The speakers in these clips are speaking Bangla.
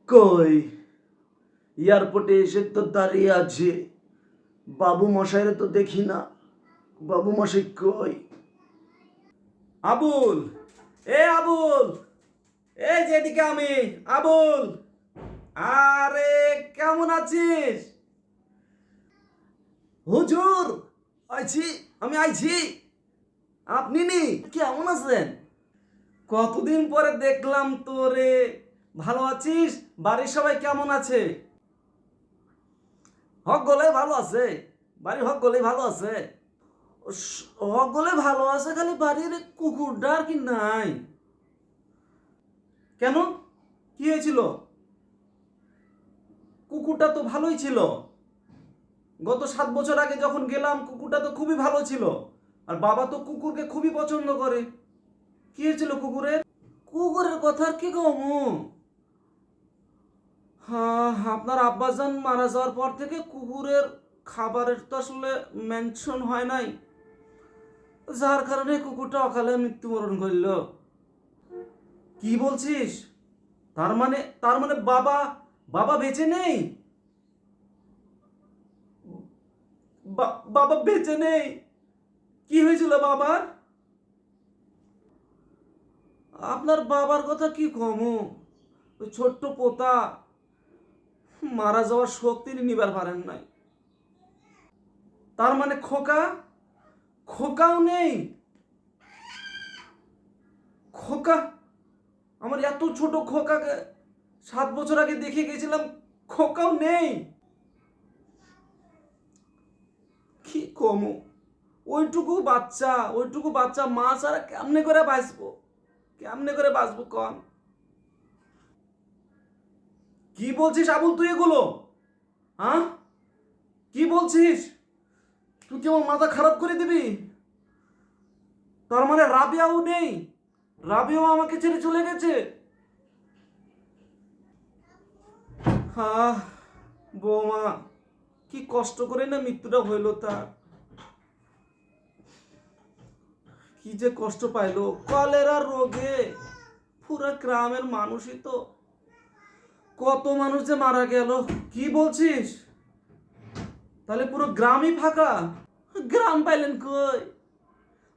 কই এয়ারপোর্টে এসে তো দাঁড়িয়ে আছে, বাবু মশাইরে তো দেখি না। বাবু মশাই কই? আবুল, আবুল, যেদিকে আমি। আবুল, আরে কেমন আছিস? হুজুর, আইছি, আমি আইছি। আপনি নি কেমন আছেন? কতদিন পরে দেখলাম তোরে। ভালো আছিস? বাড়ির সবাই কেমন আছে? হক গলে ভালো আছে। বাড়ির হক গলে ভালো আছে। হক গলে ভালো আছে, খালি বাড়ির কুকুরটা আর কি নাই। কেন? কি হয়েছিল? কুকুরটা তো ভালোই ছিল। গত 7 বছর আগে যখন গেলাম কুকুরটা তো খুবই ভালো ছিল। আর বাবা তো কুকুরকে খুবই পছন্দ করে। কি হয়েছিল কুকুরের? কুকুরের কথা আর কি কমু। হ্যাঁ, আপনার আব্বাজান মারা যাওয়ার পর থেকে কুকুরের খাবারের তো আসলে মেনশন হয় নাই, যার কারণে কুকুরটা অকালে মৃত্যুবরণ করল। কি বলছিস? তার মানে বাবা বাবা বেঁচে নেই? বাবা বেঁচে নেই? কি হয়েছিল বাবার? আপনার বাবার কথা কি কমু। ওই ছোট্ট পোতা মারা যাওয়ার শোক তিনি নিবার পারেন নাই। তার মানে খোকাও নেই? খোকা, আমার এত ছোট খোকাকে 7 বছর আগে দেখে গেছিলাম, খোকাও নেই? কি কমু। ওইটুকু বাচ্চা মা ছাড়া কেমনে করে বাঁচবো কন? কি বলছিস আবুল তুই এগুলো? হ্যাঁ, কি বলছিস? তুই কি আমার মাথা খারাপ করে দিবি? তার মানে রাবিয়াও নেই? রাবিয়াও আমাকে ছেড়ে চলে গেছে? হ্যাঁ, বৌমা কি কষ্ট করে না মৃত্যুটা হইল তার। কি যে কষ্ট পাইলো কলেরা রোগে। পুরা গ্রামের মানুষই তো, কত মানুষ যে মারা গেল। কি বলছিস? তাহলে পুরো গ্রামই ফাঁকা? গ্রাম পাইলেন কই?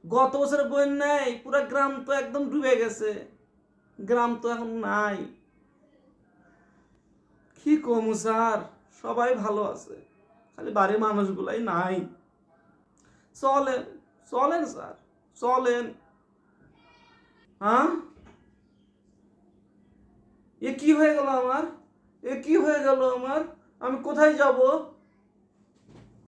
গত বছর বন্যায় পুরো গ্রাম তো একদম ডুবে গেছে। গ্রাম তো এখন নাই। কি কমু স্যার, সবাই ভালো আছে, খালি বাড়ির মানুষগুলাই নাই। চলেন, চলেন স্যার, চলেন। হ্যাঁ, এ কি হয়ে গেল আমার? আমি কোথায় যাব?